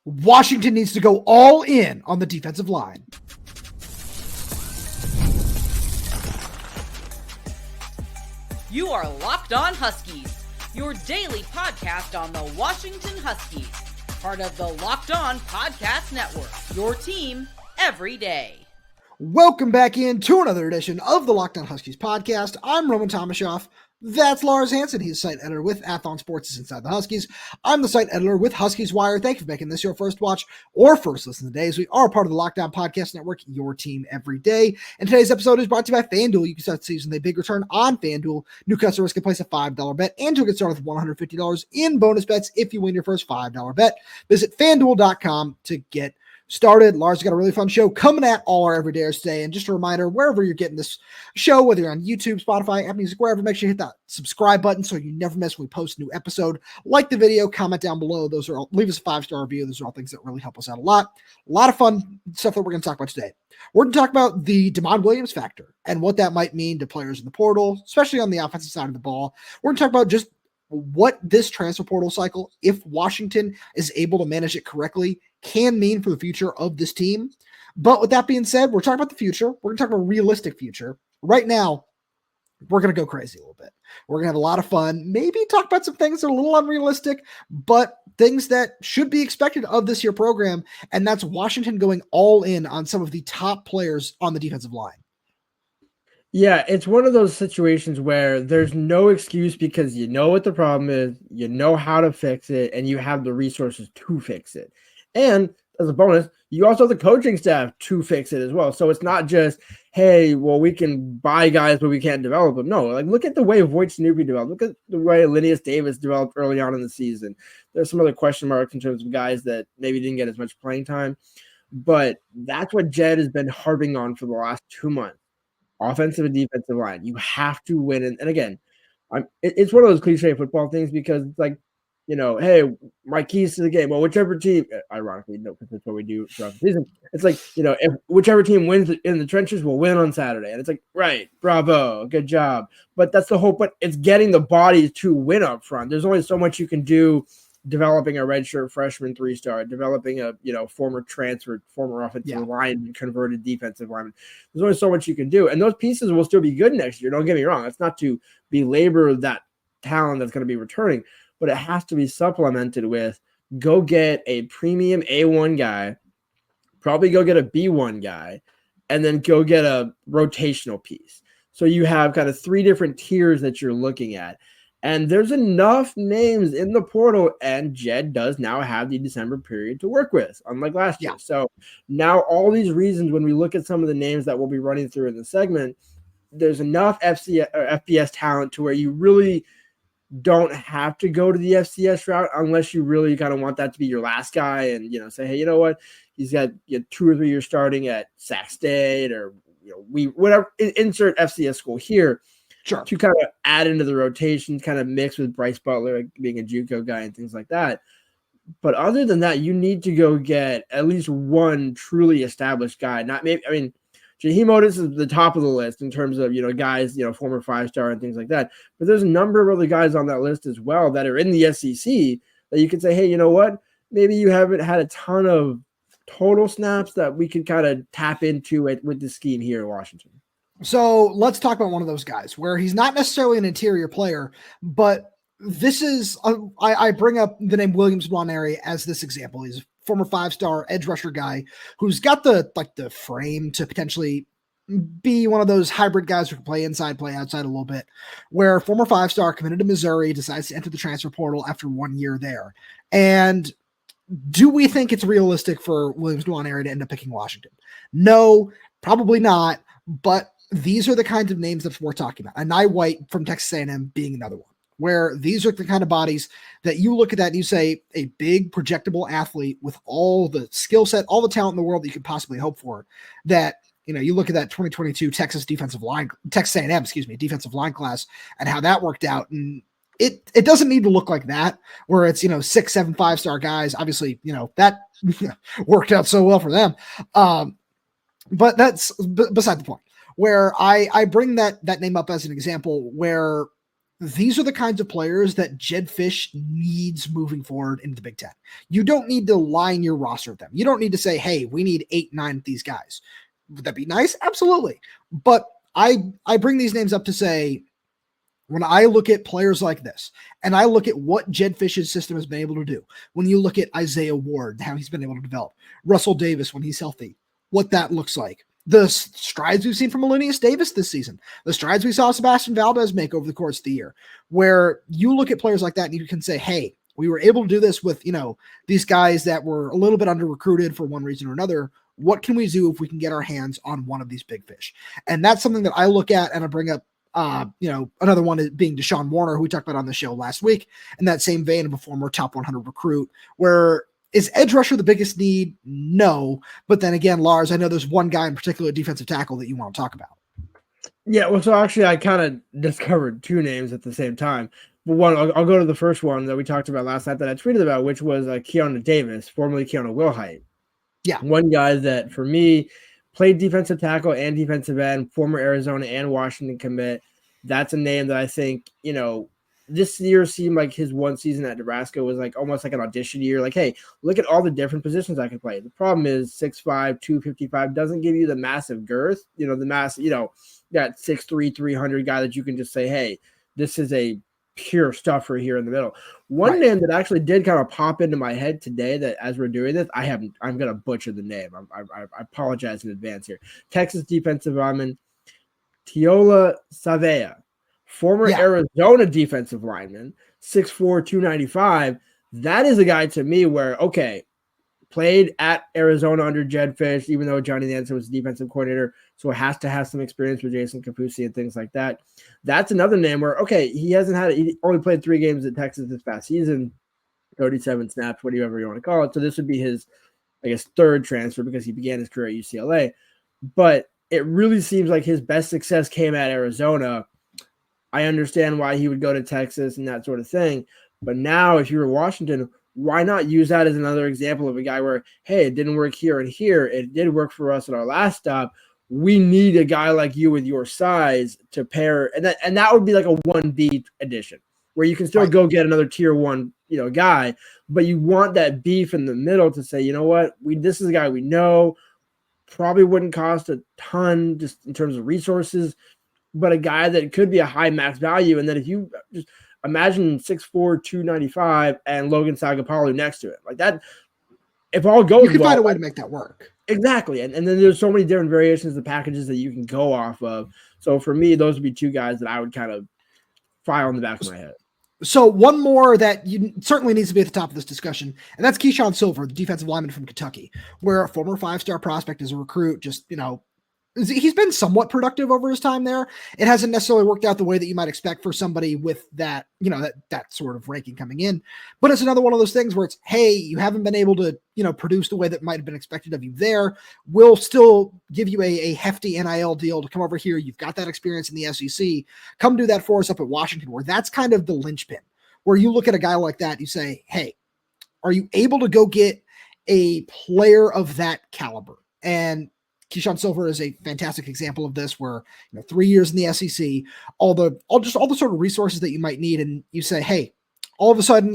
Washington needs to go all in on the defensive line. You are Locked On Huskies, your daily podcast on the Washington Huskies, part of the Locked On Podcast Network, your team every day. Welcome back in to another edition of the Locked On Huskies podcast. I'm Tomashoff. That's Lars Hanson. He's site editor with Athlon Sports Inside the Huskies. I'm the site editor with Huskies Wire. Thank you for making this your first watch or first listen today, as we are part of the Locked On Podcast Network, your team every day. And today's episode is brought to you by FanDuel. You can start the season with a big return on FanDuel. New customers can place a $5 bet and you'll get started with $150 in bonus bets if you win your first $5 bet. Visit FanDuel.com to get started. Lars got a really fun show coming at all our everydayers today. And just a reminder, wherever you're getting this show, whether you're on YouTube, Spotify, Apple Music, wherever, make sure you hit that subscribe button so you never miss when we post a new episode. Like the video, comment down below. Those are all, leave us a 5-star review. Those are all things that really help us out a lot. A lot of fun stuff that we're going to talk about today. We're going to talk about the Demond Williams factor and what that might mean to players in the portal, especially on the offensive side of the ball. We're going to talk about just what this transfer portal cycle, if Washington is able to manage it correctly, can mean for the future of this team. But with that being said, we're talking about the future. We're going to talk about a realistic future. Right now, we're going to go crazy a little bit. We're going to have a lot of fun, maybe talk about some things that are a little unrealistic, but things that should be expected of this year program, and that's Washington going all in on some of the top players on the defensive line. Yeah, it's one of those situations where there's no excuse because you know what the problem is, you know how to fix it, and you have the resources to fix it. And as a bonus, you also have the coaching staff to fix it as well. So it's not just, hey, well, we can buy guys, but we can't develop them. No, like look at the way Voight Snoopy developed. Look at the way Linneas Davis developed early on in the season. There's some other question marks in terms of guys that maybe didn't get as much playing time. But that's what Jedd has been harping on for the last 2 months. Offensive and defensive line. You have to win. And again, it's one of those cliche football things because it's like, you know, hey, my keys to the game. Well, whichever team, ironically, no, because that's what we do throughout the season. It's like, you know, if whichever team wins in the trenches will win on Saturday. And it's like, right, bravo, good job. But that's the hope. But it's getting the bodies to win up front. There's only so much you can do developing a redshirt freshman 3-star, developing a, you know, former offensive lineman, converted defensive lineman. There's only so much you can do. And those pieces will still be good next year. Don't get me wrong. That's not to belabor that talent that's going to be returning, but it has to be supplemented with go get a premium A1 guy, probably go get a B1 guy, and then go get a rotational piece. So you have kind of 3 different tiers that you're looking at. And there's enough names in the portal, and Jedd does now have the December period to work with, unlike last year. So now all these reasons, when we look at some of the names that we'll be running through in the segment, there's enough FBS talent to where you really don't have to go to the FCS route unless you really kind of want that to be your last guy and, you know, say, hey, you know what, he's got 2 or 3 years starting at Sac State or, you know, whatever, insert FCS school here. Sure. To kind of add into the rotation, kind of mix with Bryce Butler being a JUCO guy and things like that. But other than that, you need to go get at least one truly established guy. Not maybe, I mean, Jaheim Otis is the top of the list in terms of, you know, guys, you know, former 5-star and things like that. But there's a number of other guys on that list as well that are in the SEC that you can say, hey, you know what? Maybe you haven't had a ton of total snaps that we can kind of tap into it with the scheme here in Washington. So let's talk about one of those guys where he's not necessarily an interior player, but this is, I bring up the name Williams Nwaneri as this example. He's a former 5-star edge rusher guy who's got the frame to potentially be one of those hybrid guys who can play inside, play outside a little bit, where former 5-star committed to Missouri, decides to enter the transfer portal after 1 year there. And do we think it's realistic for Williams Nwaneri to end up picking Washington? No, probably not, but these are the kinds of names that we're talking about. Anai White from Texas A&M being another one, where these are the kind of bodies that you look at that and you say a big projectable athlete with all the skill set, all the talent in the world that you could possibly hope for, that, you know, you look at that 2022 Texas A&M, defensive line class and how that worked out. And it doesn't need to look like that where it's, you know, 6, 7, 5-star guys. Obviously, you know, that worked out so well for them. But that's beside the point. Where I bring that name up as an example where these are the kinds of players that Jedd Fisch needs moving forward into the Big Ten. You don't need to line your roster with them. You don't need to say, hey, we need 8, 9 of these guys. Would that be nice? Absolutely. But I bring these names up to say, when I look at players like this, and I look at what Jedd Fisch's system has been able to do, when you look at Isaiah Ward, how he's been able to develop, Russell Davis when he's healthy, what that looks like, the strides we've seen from Williams Davis this season, the strides we saw Sebastian Valdez make over the course of the year, where you look at players like that and you can say, hey, we were able to do this with, these guys that were a little bit under recruited for one reason or another. What can we do if we can get our hands on one of these big fish? And that's something that I look at and I bring up. Another one is being Deshaun Warner, who we talked about on the show last week, in that same vein of a former top 100 recruit, where is edge rusher the biggest need? No. But then again, Lars, I know there's one guy in particular, defensive tackle, that you want to talk about. Yeah, well, so actually I kind of discovered 2 names at the same time. But one, I'll go to the first one that we talked about last night that I tweeted about, which was Keanu Davis, formerly Keanu Wilhite. Yeah. One guy that, for me, played defensive tackle and defensive end, former Arizona and Washington commit. That's a name that I think, this year seemed like his one season at Nebraska was almost like an audition year. Like, hey, look at all the different positions I can play. The problem is 6'5", 255 doesn't give you the massive girth, that 6'3", 300 guy that you can just say, hey, this is a pure stuffer here in the middle. One name that actually did kind of pop into my head today that as we're doing this, I'm going to butcher the name. I apologize in advance here. Texas defensive lineman Tiola Savea, former Arizona defensive lineman, 6'4", 295. That is a guy to me where, okay, played at Arizona under Jedd Fisch, even though Johnny Nansen was the defensive coordinator, so it has to have some experience with Jason Kapusi and things like that. That's another name where, okay, he only played 3 games at Texas this past season, 37 snaps, whatever you want to call it. So this would be his, I guess, 3rd transfer because he began his career at UCLA. But it really seems like his best success came at Arizona. I understand why he would go to Texas and that sort of thing. But now if you were Washington, why not use that as another example of a guy where, hey, it didn't work here and here. It did work for us at our last stop. We need a guy like you with your size to pair. And that would be like a 1B addition where you can still go get another tier 1, guy, but you want that beef in the middle to say, you know what, this is a guy we know, probably wouldn't cost a ton just in terms of resources, but a guy that could be a high max value. And then if you just imagine 6'4", 295 and Logan Sagapalu next to it like that, if all goes well, you can find a way to make that work. Exactly. And then there's so many different variations of packages that you can go off of. So for me, those would be 2 guys that I would kind of file in the back of my head. So one more that certainly needs to be at the top of this discussion, and that's Keyshawn Silver, the defensive lineman from Kentucky, where a former 5-star prospect as a recruit, just, he's been somewhat productive over his time there. It hasn't necessarily worked out the way that you might expect for somebody with that, that sort of ranking coming in. But it's another one of those things where it's, hey, you haven't been able to, produce the way that might have been expected of you there. We'll still give you a hefty NIL deal to come over here. You've got that experience in the SEC. Come do that for us up at Washington, where that's kind of the linchpin, where you look at a guy like that, you say, hey, are you able to go get a player of that caliber? And Keyshawn Silver is a fantastic example of this, where 3 years in the SEC, all the sort of resources that you might need, and you say, hey, all of a sudden,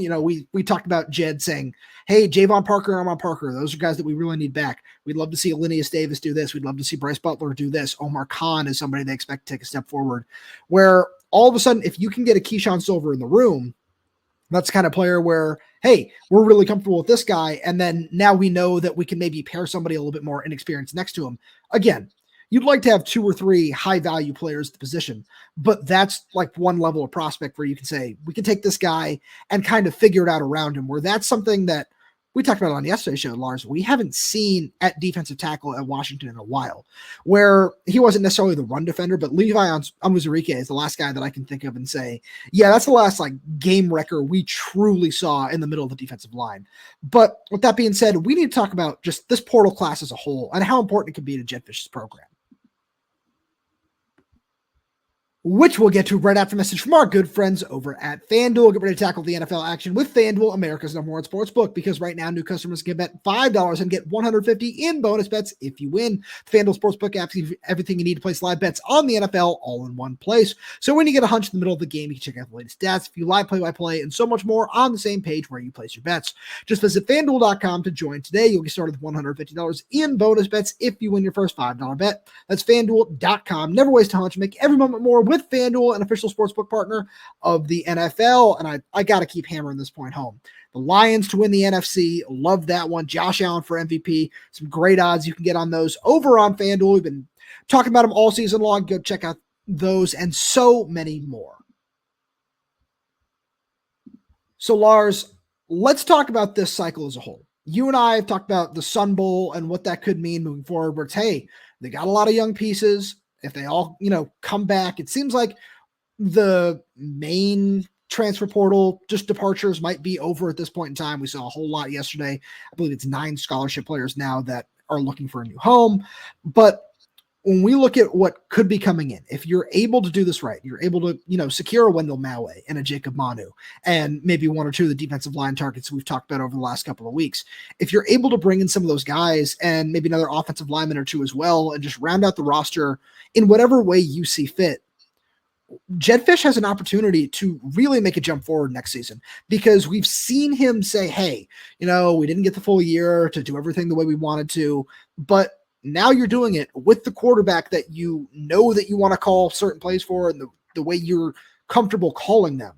we talked about Jedd saying, hey, Javon Parker and Armon Parker, those are guys that we really need back. We'd love to see Linneus Davis do this. We'd love to see Bryce Butler do this. Omar Khan is somebody they expect to take a step forward. Where all of a sudden, if you can get a Keyshawn Silver in the room, that's the kind of player where, hey, we're really comfortable with this guy. And then now we know that we can maybe pair somebody a little bit more inexperienced next to him. Again, you'd like to have 2 or 3 high value players at the position, but that's like one level of prospect where you can say, we can take this guy and kind of figure it out around him, where that's something that we talked about on yesterday's show, Lars. We haven't seen at defensive tackle at Washington in a while, where he wasn't necessarily the run defender, but Levi Onwuzurike is the last guy that I can think of and say, yeah, that's the last game wrecker we truly saw in the middle of the defensive line. But with that being said, we need to talk about just this portal class as a whole and how important it can be to Jedd Fisch's program. which we'll get to right after a message from our good friends over at FanDuel. Get ready to tackle the NFL action with FanDuel, America's #1 sports book, because right now new customers can bet $5 and get $150 in bonus bets if you win. The FanDuel Sportsbook app gives you everything you need to place live bets on the NFL all in one place. So when you get a hunch in the middle of the game, you can check out the latest stats, view live play-by-play, and so much more on the same page where you place your bets. Just visit FanDuel.com to join today. You'll get started with $150 in bonus bets if you win your first $5 bet. That's FanDuel.com. Never waste a hunch. Make every moment more with FanDuel, an official sportsbook partner of the NFL. And I got to keep hammering this point home. The Lions to win the NFC. Love that one. Josh Allen for MVP. Some great odds you can get on those over on FanDuel. We've been talking about them all season long. Go check out those and so many more. So, Lars, let's talk about this cycle as a whole. You and I have talked about the Sun Bowl and what that could mean moving forward, where it's, hey, they got a lot of young pieces. If they all, come back, it seems like the main transfer portal, just departures, might be over at this point in time. We saw a whole lot yesterday. I believe it's 9 scholarship players now that are looking for a new home. But when we look at what could be coming in, if you're able to do this right, you're able to, secure a Wendell Mawe and a Jacob Manu and maybe one or two of the defensive line targets we've talked about over the last couple of weeks. If you're able to bring in some of those guys and maybe another offensive lineman or two as well, and just round out the roster in whatever way you see fit, Jedd Fisch has an opportunity to really make a jump forward next season, because we've seen him say, hey, we didn't get the full year to do everything the way we wanted to, but now you're doing it with the quarterback that that you want to call certain plays for and the way you're comfortable calling them.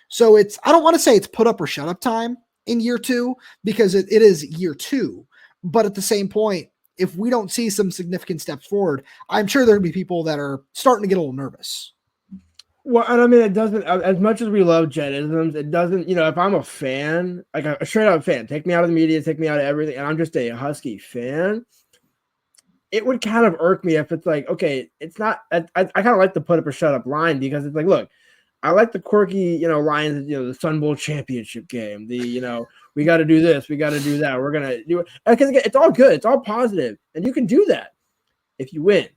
So I don't want to say it's put up or shut up time in year 2, because it is year 2. But at the same point, if we don't see some significant steps forward, I'm sure there will be people that are starting to get a little nervous. Well, and I mean, it doesn't, as much as we love Jeddisms, it doesn't, if I'm a fan, like a straight up fan, take me out of the media, take me out of everything, and I'm just a Husky fan, it would kind of irk me if it's like, okay, it's not, I kind of like the put up or shut up line, because it's like, look, I like the quirky, lines, the Sun Bowl championship game, we got to do this, we got to do that, we're going to do it. Because again, it's all good, it's all positive, and you can do that if you win.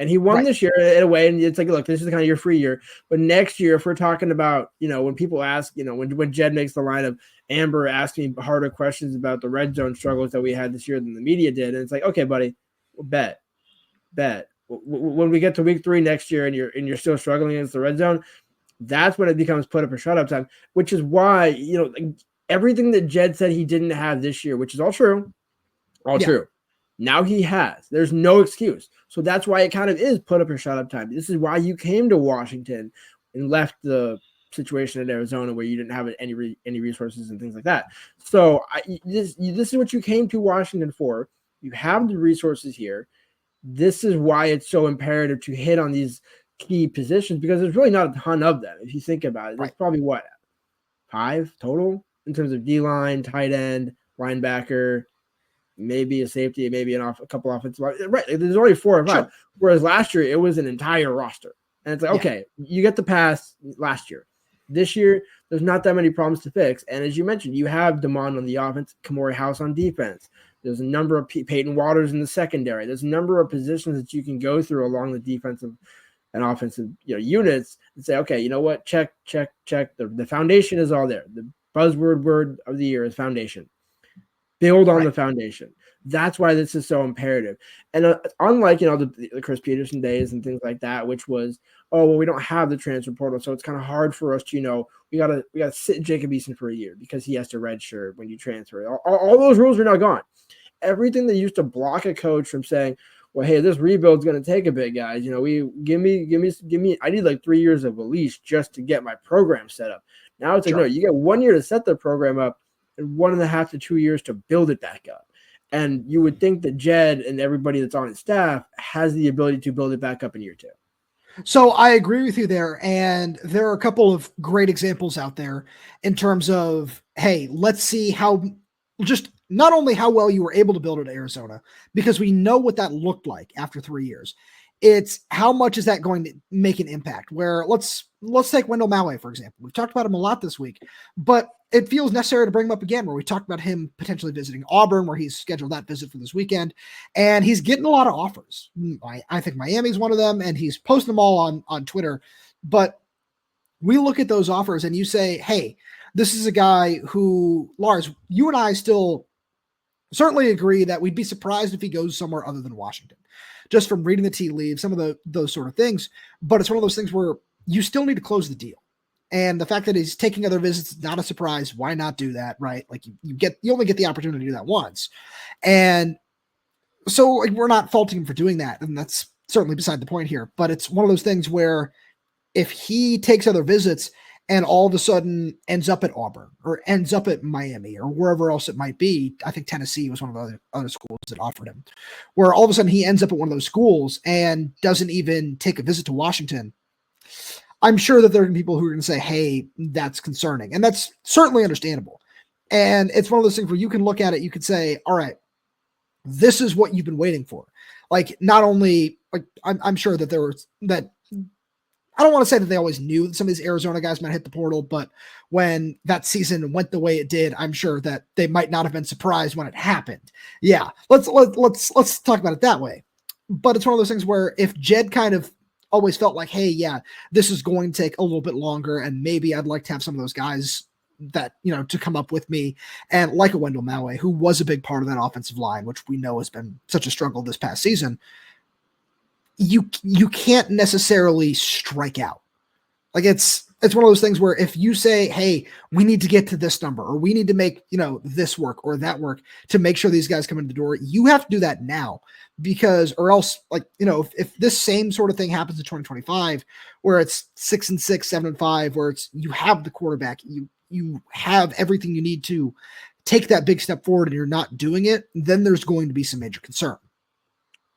And he won this year in a way, and it's like, look, this is kind of your free year. But next year, if we're talking about, when people ask, when Jedd makes the line of Amber asking harder questions about the red zone struggles that we had this year than the media did, and it's like, okay, buddy, bet. When we get to week 3 next year and you're still struggling against the red zone, that's when it becomes put up or shut up time, which is why, everything that Jedd said he didn't have this year, which is all true, true. Now he has. There's no excuse. So that's why it kind of is put up or shut up time. This is why you came to Washington and left the situation in Arizona where you didn't have any resources and things like that. So this is what you came to Washington for. You have the resources here. This is why it's so imperative to hit on these key positions, because there's really not a ton of them. If you think about it, there's probably 5 total in terms of D-line, tight end, linebacker, maybe a safety, maybe a couple offensive line. Right. There's only 4 or 5. Sure. Whereas last year it was an entire roster. And it's like, okay, you get the pass last year. This year, there's not that many problems to fix. And as you mentioned, you have Damon on the offense, Kamori House on defense. There's a number of Peyton Waters in the secondary. There's a number of positions that you can go through along the defensive and offensive units and say, okay, you know what? Check. The foundation is all there. The buzzword word of the year is foundation. Build on the foundation. That's why this is so imperative. And unlike, the Chris Peterson days and things like that, which was, we don't have the transfer portal, so it's kind of hard for us to, we gotta sit Jacob Eason for a year because he has to redshirt when you transfer. All those rules are now gone. Everything that used to block a coach from saying, well, hey, this rebuild's going to take a bit, guys. Give me. I need like 3 years of a leash just to get my program set up. Now it's like, no, you get 1 year to set the program up and 1.5 to 2 years to build it back up. And you would think that Jedd and everybody that's on his staff has the ability to build it back up in year 2. So I agree with you there. And there are a couple of great examples out there in terms of, hey, let's see how just not only how well you were able to build it at Arizona, because we know what that looked like after 3 years. It's how much is that going to make an impact? Where let's take Wendell Maui, for example. We've talked about him a lot this week, but it feels necessary to bring him up again, where we talked about him potentially visiting Auburn, where he's scheduled that visit for this weekend, and he's getting a lot of offers. I think Miami's one of them, and he's posting them all on Twitter. But we look at those offers and you say, hey, this is a guy who, Lars, you and I still certainly agree that we'd be surprised if he goes somewhere other than Washington, just from reading the tea leaves, some of those sort of things. But it's one of those things where you still need to close the deal. And the fact that he's taking other visits is not a surprise. Why not do that, right? Like you only get the opportunity to do that once. And so we're not faulting him for doing that. And that's certainly beside the point here. But it's one of those things where if he takes other visits and all of a sudden ends up at Auburn or ends up at Miami or wherever else it might be, I think Tennessee was one of the other schools that offered him, where all of a sudden he ends up at one of those schools and doesn't even take a visit to Washington, I'm sure that there are people who are going to say, hey, that's concerning. And that's certainly understandable. And it's one of those things where you can look at it, you could say, all right, this is what you've been waiting for. Like, not only, like, I'm sure that there was that, I don't want to say that they always knew that some of these Arizona guys might hit the portal, but when that season went the way it did, I'm sure that they might not have been surprised when it happened. Yeah, let's talk about it that way. But it's one of those things where if Jedd kind of always felt like, hey, yeah, this is going to take a little bit longer, and maybe I'd like to have some of those guys that, to come up with me, and like a Wendell Maui, who was a big part of that offensive line, which we know has been such a struggle this past season. You can't necessarily strike out. Like it's one of those things where if you say, hey, we need to get to this number, or we need to make, this work or that work to make sure these guys come in the door, you have to do that now, because, or else, like, if this same sort of thing happens in 2025, where it's 6-6, 7-5, where it's, you have the quarterback, you have everything you need to take that big step forward and you're not doing it, then there's going to be some major concern.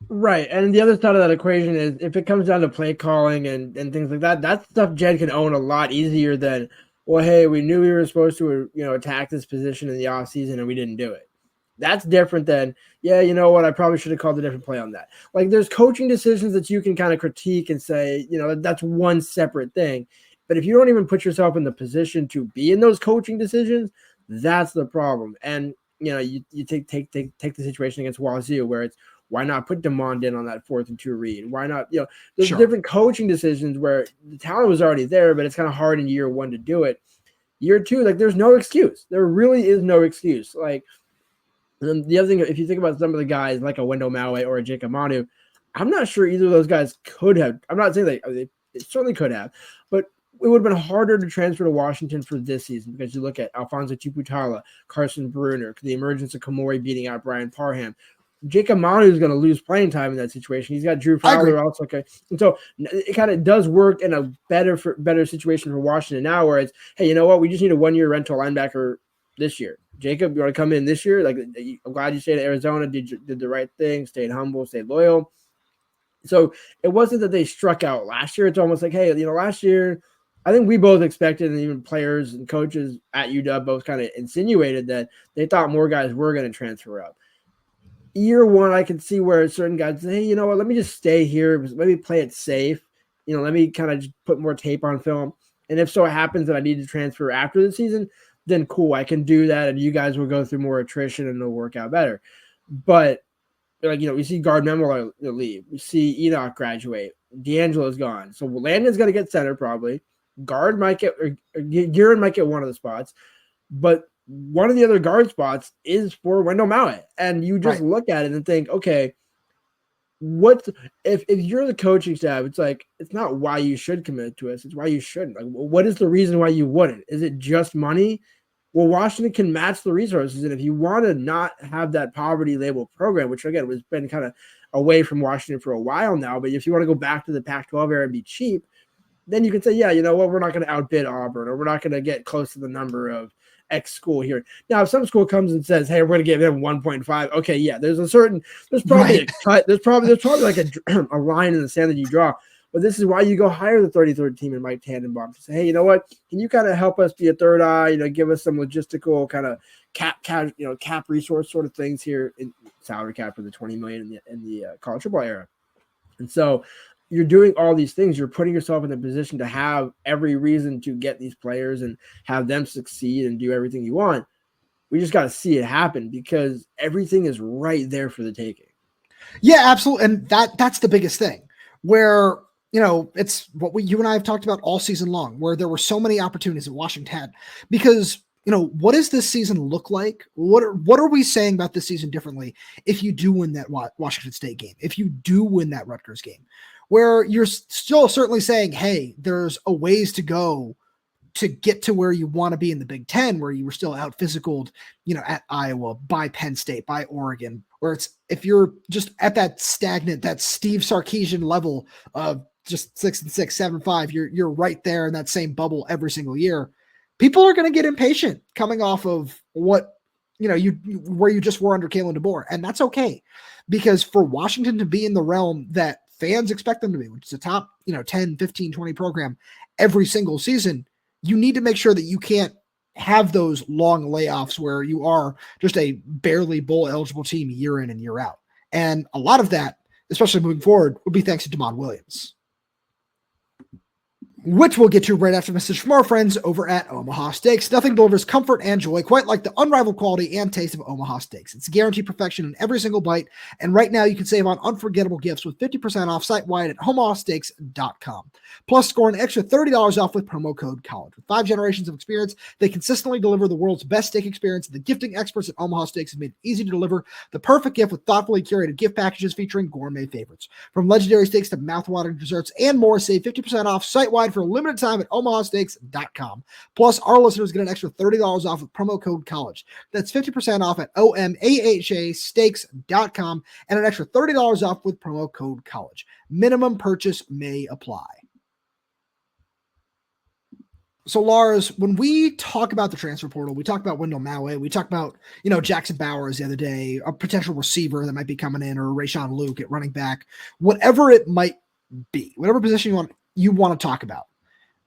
Right. And the other side of that equation is if it comes down to play calling and things like that, that's stuff Jedd can own a lot easier than, well, hey, we knew we were supposed to, attack this position in the offseason and we didn't do it. That's different than, yeah, you know what, I probably should have called a different play on that. Like, there's coaching decisions that you can kind of critique and say, that's one separate thing. But if you don't even put yourself in the position to be in those coaching decisions, that's the problem. And, you take the situation against Wazoo where it's, why not put DeMond in on that 4th and 2 read? Why not, there's different coaching decisions where the talent was already there, but it's kind of hard in year 1 to do it. Year 2, like, there's no excuse. There really is no excuse. Like, and the other thing, if you think about some of the guys like a Wendell Maui or a Jacob Manu, I'm not sure either of those guys could have. I'm not saying they certainly could have, but it would have been harder to transfer to Washington for this season because you look at Alfonso Tuputala, Carson Bruner, the emergence of Kamori beating out Brian Parham. Jacob Manu is going to lose playing time in that situation. He's got Drew Fowler also. Okay. And so it kind of does work in a better situation for Washington now, where it's, hey, you know what? We just need a 1-year rental linebacker this year. Jacob, you want to come in this year? Like, I'm glad you stayed at Arizona, did the right thing, stayed humble, stayed loyal. So it wasn't that they struck out last year. It's almost like, hey, last year, I think we both expected, and even players and coaches at UW both kind of insinuated that they thought more guys were going to transfer up. Year 1, I can see where certain guys say, hey, you know what, let me just stay here. Let me play it safe. Let me kind of just put more tape on film. And if so it happens that I need to transfer after the season, then cool, I can do that. And you guys will go through more attrition and it'll work out better. But, we see Guard Memolo leave. We see Enoch graduate. D'Angelo's gone. So Landon's going to get center probably. Guard might get, or Guerin might get one of the spots. But one of the other guard spots is for Wendell Maui. And you just look at it and think, okay, what if you're the coaching staff, it's like, it's not why you should commit to us, it's why you shouldn't. Like, what is the reason why you wouldn't? Is it just money? Well, Washington can match the resources. And if you want to not have that poverty label program, which again has been kind of away from Washington for a while now, but if you want to go back to the Pac-12 era and be cheap, then you can say, yeah, you know what, we're not going to outbid Auburn, or we're not going to get close to the number of X school here. Now, if some school comes and says, hey, we're going to give them 1.5, okay, yeah, there's probably a cut. There's probably like a line in the sand that you draw. But this is why you go hire the 33rd team and Mike Tannenbaum to say, hey, you know what, can you kind of help us be a third eye, give us some logistical kind of cap resource sort of things here in salary cap for the $20 million in the college football era. And so you're doing all these things. You're putting yourself in a position to have every reason to get these players and have them succeed and do everything you want. We just got to see it happen because everything is right there for the taking. Yeah, absolutely. And that's the biggest thing where, it's what you and I have talked about all season long, where there were so many opportunities that Washington had because, what does this season look like? What are we saying about this season differently if you do win that Washington State game, if you do win that Rutgers game, where you're still certainly saying, hey, there's a ways to go to get to where you want to be in the Big Ten, where you were still out physicaled, at Iowa, by Penn State, by Oregon, where it's, if you're just at that stagnant, that Steve Sarkisian level of just 6-6, 7-5, you're right there in that same bubble every single year. People are going to get impatient coming off of what, where you just were under Kalen DeBoer. And that's okay, because for Washington to be in the realm that fans expect them to be, which is a top, 10, 15, 20 program every single season, you need to make sure that you can't have those long layoffs where you are just a barely bowl eligible team year in and year out. And a lot of that, especially moving forward, would be thanks to Demond Williams, which we'll get to right after a message from our friends over at Omaha Steaks. Nothing delivers comfort and joy quite like the unrivaled quality and taste of Omaha Steaks. It's guaranteed perfection in every single bite, and right now you can save on unforgettable gifts with 50% off site-wide at omahasteaks.com. Plus, score an extra $30 off with promo code COLLEGE. With 5 generations of experience, they consistently deliver the world's best steak experience, and the gifting experts at Omaha Steaks have made it easy to deliver the perfect gift with thoughtfully curated gift packages featuring gourmet favorites. From legendary steaks to mouthwatering desserts and more, save 50% off site-wide for a limited time at omahasteaks.com. Plus, our listeners get an extra $30 off with promo code COLLEGE. That's 50% off at omahasteaks.com and an extra $30 off with promo code COLLEGE. Minimum purchase may apply. So, Lars, when we talk about the transfer portal, we talk about Wendell Maui, we talk about, Jackson Bowers the other day, a potential receiver that might be coming in, or Rayshawn Luke at running back, whatever it might be, whatever position you want to talk about.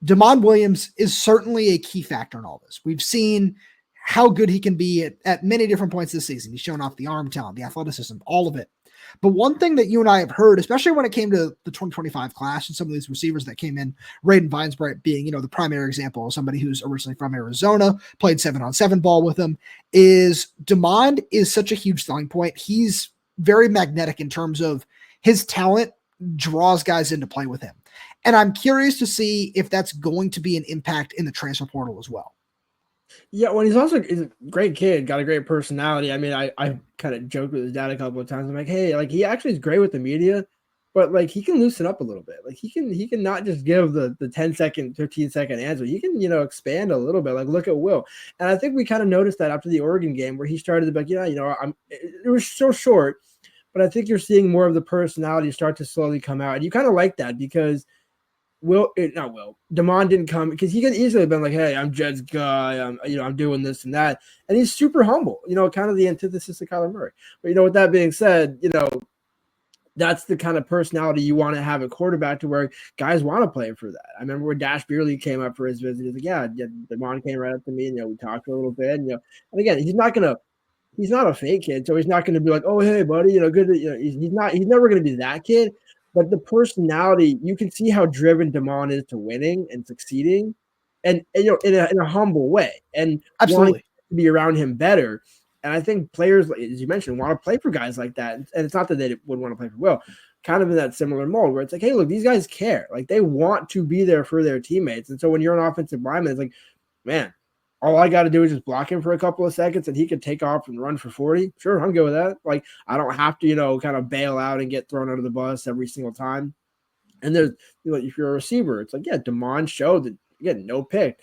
Demond Williams is certainly a key factor in all this. We've seen how good he can be at many different points this season. He's shown off the arm talent, the athleticism, all of it. But one thing that you and I have heard, especially when it came to the 2025 class and some of these receivers that came in, Raiden Vinesbright being, the primary example of somebody who's originally from Arizona, played 7-on-7 ball with him, is Demond is such a huge selling point. He's very magnetic in terms of his talent draws guys into play with him. And I'm curious to see if that's going to be an impact in the transfer portal as well. Yeah, well, he's a great kid, got a great personality. I mean, I kind of joked with his dad a couple of times. I'm like, hey, like, he actually is great with the media, but like, he can loosen up a little bit. Like, he can not just give the 10-second, 15-second answer. He can, expand a little bit. Like, look at Will. And I think we kind of noticed that after the Oregon game where he started to be like, it was so short, but I think you're seeing more of the personality start to slowly come out. And you kind of like that because Demond didn't come because he could easily have been like, hey, I'm Jedd's guy. I'm doing this and that. And he's super humble, kind of the antithesis of Kyler Murray. But, with that being said, that's the kind of personality you want to have a quarterback to where guys want to play for that. I remember when Dash Beerley came up for his visit. He was like, yeah, Demond came right up to me and, we talked a little bit. And again, he's not a fake kid. So he's not going to be like, oh, hey, buddy, good. He's never going to be that kid. But the personality, you can see how driven Demond is to winning and succeeding, and in a humble way, and absolutely to be around him better. And I think players, as you mentioned, want to play for guys like that. And it's not that they would want to play for Will, kind of in that similar mold where it's like, hey, look, these guys care. Like, they want to be there for their teammates. And so when you're an offensive lineman, it's like, man, all I got to do is just block him for a couple of seconds and he could take off and run for 40. Sure, I'm good with that. Like, I don't have to, kind of bail out and get thrown under the bus every single time. And there's, if you're a receiver, it's like, yeah, Demond showed that, again, no pick.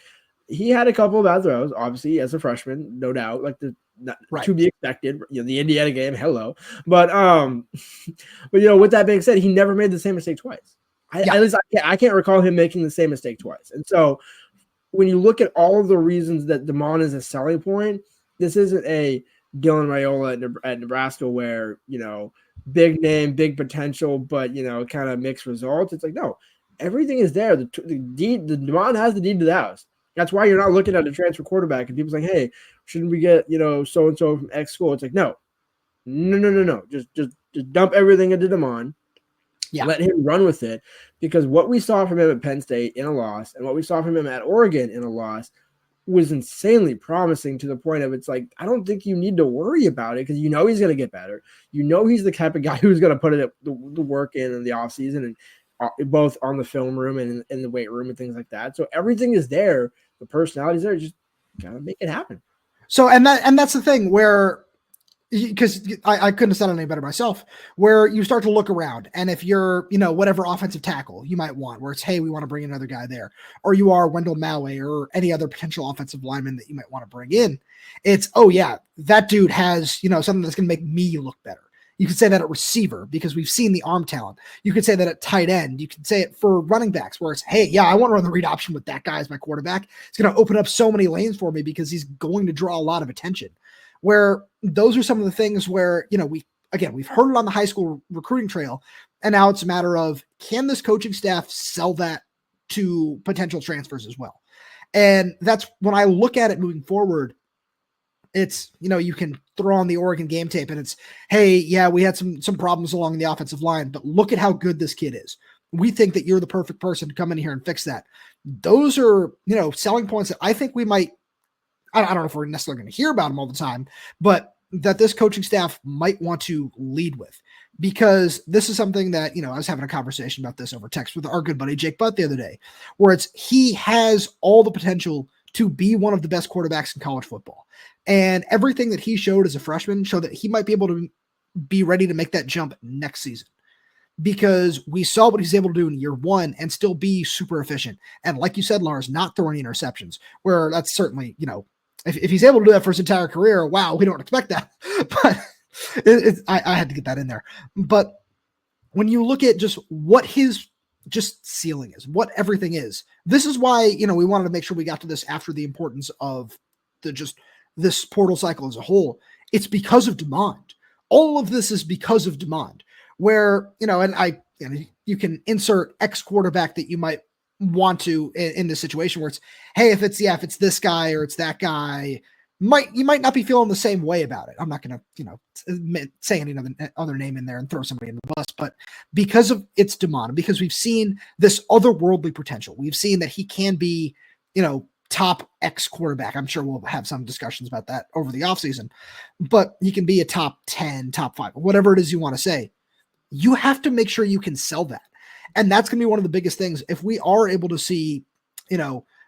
He had a couple of bad throws, obviously, as a freshman, no doubt, like to be expected. The Indiana game, hello. But with that being said, he never made the same mistake twice. At least I can't recall him making the same mistake twice. And so when you look at all of the reasons that Demond is a selling point, this isn't a Dylan Raiola at Nebraska where, big name, big potential, but, kind of mixed results. It's like, no, everything is there. The Demond has the deed to the house. That's why you're not looking at a transfer quarterback and people's like, hey, shouldn't we get, so-and-so from X school? It's like, no. Just dump everything into Demond. Yeah. Let him run with it, because what we saw from him at Penn State in a loss and what we saw from him at Oregon in a loss was insanely promising, to the point of, it's like, I don't think you need to worry about it, because he's going to get better. He's the type of guy who's going to put the work in the offseason, and both on the film room and in the weight room and things like that. So everything is there. The personality is there. Just gotta make it happen. So, and that's the thing where, because I couldn't have said it any better myself, where you start to look around, and if you're, whatever offensive tackle you might want, where it's, hey, we want to bring another guy there, or you are Wendell Maui or any other potential offensive lineman that you might want to bring in, it's, oh yeah, that dude has, something that's going to make me look better. You could say that at receiver, because we've seen the arm talent. You could say that at tight end. You could say it for running backs, where it's, hey, yeah, I want to run the read option with that guy as my quarterback. It's going to open up so many lanes for me, because he's going to draw a lot of attention. Where those are some of the things where, we've heard it on the high school recruiting trail, and now it's a matter of, can this coaching staff sell that to potential transfers as well? And that's when I look at it moving forward. It's, you can throw on the Oregon game tape and it's, hey, yeah, we had some problems along the offensive line, but look at how good this kid is. We think that you're the perfect person to come in here and fix that. Those are, selling points that I think we might, I don't know if we're necessarily going to hear about them all the time, but that this coaching staff might want to lead with, because this is something that, I was having a conversation about this over text with our good buddy Jake Butt the other day, where he has all the potential to be one of the best quarterbacks in college football. And everything that he showed as a freshman showed that he might be able to be ready to make that jump next season, because we saw what he's able to do in year one and still be super efficient. And like you said, Lars, not throwing interceptions, where that's certainly, if he's able to do that for his entire career, wow, we don't expect that. But I had to get that in there. But when you look at just what his just ceiling is, what everything is, this is why, we wanted to make sure we got to this after the importance of this portal cycle as a whole. It's because of demand. All of this is because of demand, where, and you can insert X quarterback that you might want to in this situation, where it's, hey, if it's this guy or it's that guy, you might not be feeling the same way about it. I'm not going to, say any other name in there and throw somebody in the bus, but because of its demand, because we've seen this otherworldly potential, we've seen that he can be, top X quarterback. I'm sure we'll have some discussions about that over the offseason, but he can be a top 10, top 5, whatever it is you want to say. You have to make sure you can sell that. And that's going to be one of the biggest things. If we are able to see,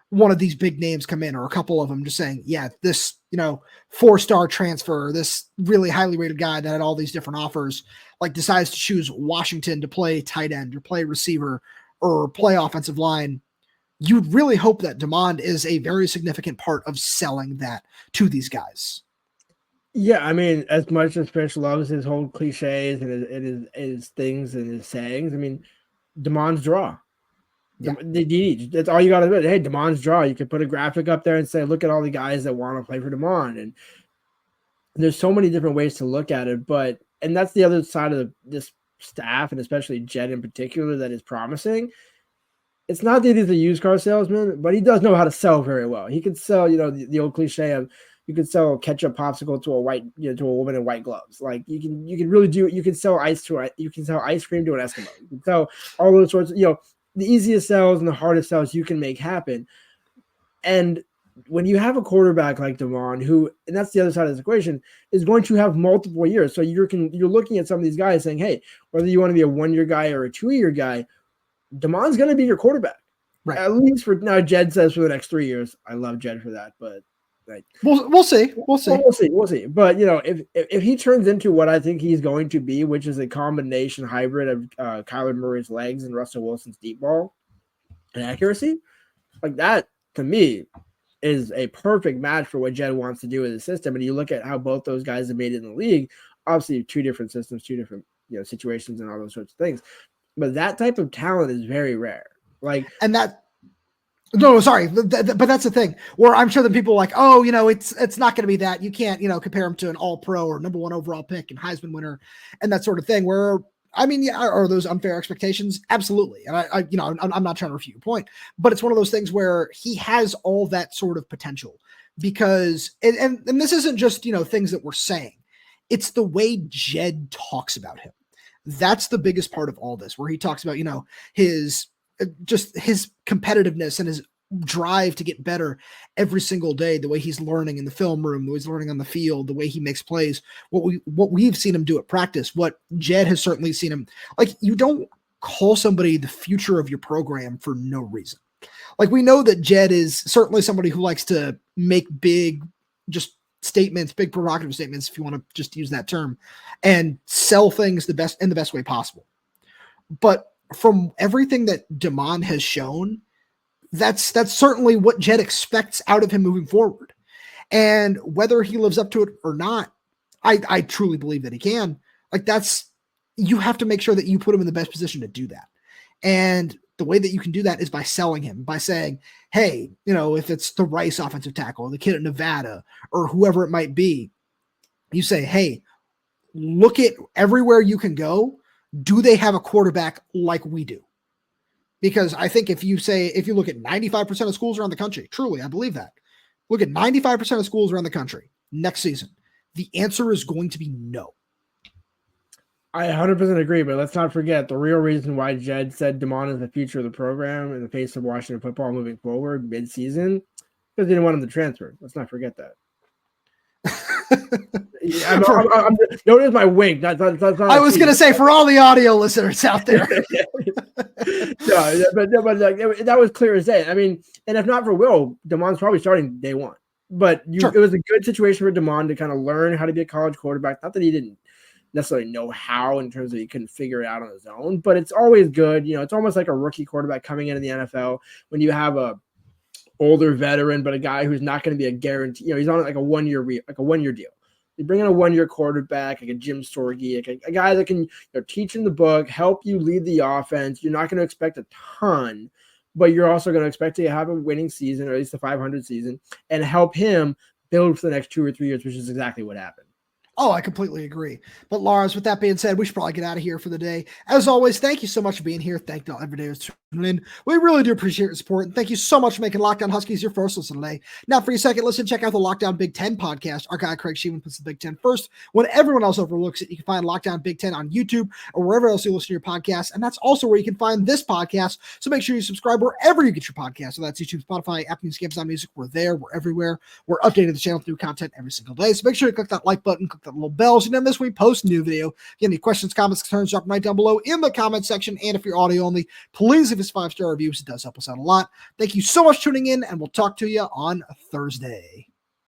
one of these big names come in, or a couple of them, just saying, yeah, this, 4-star transfer, this really highly rated guy that had all these different offers, like decides to choose Washington to play tight end or play receiver or play offensive line, you'd really hope that demand is a very significant part of selling that to these guys. Yeah, I mean, as much as Fisch loves his whole cliches and his things and his sayings, I mean, demand's draw. Yeah. That's all you got to do. Hey, demand's draw. You can put a graphic up there and say, look at all the guys that want to play for demand. And there's so many different ways to look at it. And that's the other side of this staff, and especially Jedd in particular, that is promising. It's not that he's a used car salesman, but he does know how to sell very well. He can sell, the old cliche of, you could sell ketchup popsicle to a white, to a woman in white gloves. Like you can really do. You can sell ice cream to an Eskimo. You can sell all those sorts of, the easiest sells and the hardest sells you can make happen. And when you have a quarterback like Devon, who, and that's the other side of this equation, is going to have multiple years. So you're looking at some of these guys saying, hey, whether you want to be a 1-year guy or a 2-year guy, Demon's going to be your quarterback, right? At least for now. Jedd says for the next 3 years. I love Jedd for that, but like we'll see. But if he turns into what I think he's going to be, which is a combination hybrid of Kyler Murray's legs and Russell Wilson's deep ball and accuracy, like that to me is a perfect match for what Jedd wants to do with the system. And you look at how both those guys have made it in the league. Obviously, 2 different systems, 2 different situations, and all those sorts of things. But that type of talent is very rare. But that's the thing, where I'm sure that people are like, oh, it's not going to be that. You can't, compare him to an all-pro or number 1 overall pick and Heisman winner and that sort of thing, where, I mean, yeah, are those unfair expectations? Absolutely. And I'm not trying to refute your point, but it's one of those things where he has all that sort of potential, because, and this isn't just, things that we're saying. It's the way Jedd talks about him. That's the biggest part of all this, where he talks about, his competitiveness and his drive to get better every single day, the way he's learning in the film room, the way he's learning on the field, the way he makes plays, what we've seen him do at practice, what Jedd has certainly seen him. Like, you don't call somebody the future of your program for no reason. Like, we know that Jedd is certainly somebody who likes to make big statements, big provocative statements, if you want to just use that term, and sell things the best way possible. But from everything that Damon has shown, that's certainly what Jedd expects out of him moving forward. And whether he lives up to it or not, I truly believe that he can. Like, you have to make sure that you put him in the best position to do that. And the way that you can do that is by selling him, by saying, hey, if it's the Rice offensive tackle, or the kid at Nevada, or whoever it might be, you say, hey, look at everywhere you can go. Do they have a quarterback like we do? Because I think if you look at 95% of schools around the country, truly, I believe that. Look at 95% of schools around the country next season. The answer is going to be no. I 100% agree, but let's not forget the real reason why Jedd said Damon is the future of the program in the face of Washington football moving forward mid-season, because he didn't want him to transfer. Let's not forget that. Notice my wink. That's I was going to say, for all the audio listeners out there. but that was clear as day. I mean, and if not for Will, Damon's probably starting day one. But It was a good situation for Damon to kind of learn how to be a college quarterback. Not that he didn't necessarily know how, in terms of he couldn't figure it out on his own, but it's always good. It's almost like a rookie quarterback coming in the NFL when you have a older veteran, but a guy who's not going to be a guarantee. He's on like a 1 year deal. You bring in a 1 year quarterback, like a Jim Sorgi, like a guy that can teach in the book, help you lead the offense. You're not going to expect a ton, but you're also going to expect to have a winning season, or at least a 500 season, and help him build for the next 2 or 3 years, which is exactly what happened. Oh, I completely agree. But Lars, with that being said, we should probably get out of here for the day. As always, thank you so much for being here. Thank you all every day for tuning in. We really do appreciate your support. And thank you so much for making Locked On Huskies your first listen today. Now, for your second listen, check out the Lockdown Big Ten podcast. Our guy Craig Sheeman puts the Big Ten first when everyone else overlooks it. You can find Lockdown Big Ten on YouTube or wherever else you listen to your podcast. And that's also where you can find this podcast. So make sure you subscribe wherever you get your podcast. So that's YouTube, Spotify, Apple Music, Amazon Music. We're there. We're everywhere. We're updating the channel through content every single day. So make sure you click that like button, click that little bell so you never miss when we post a new video. If you have any questions, comments, concerns, drop them right down below in the comment section. And if you're audio only, please leave us 5-star reviews. It does help us out a lot. Thank you so much for tuning in, and we'll talk to you on Thursday.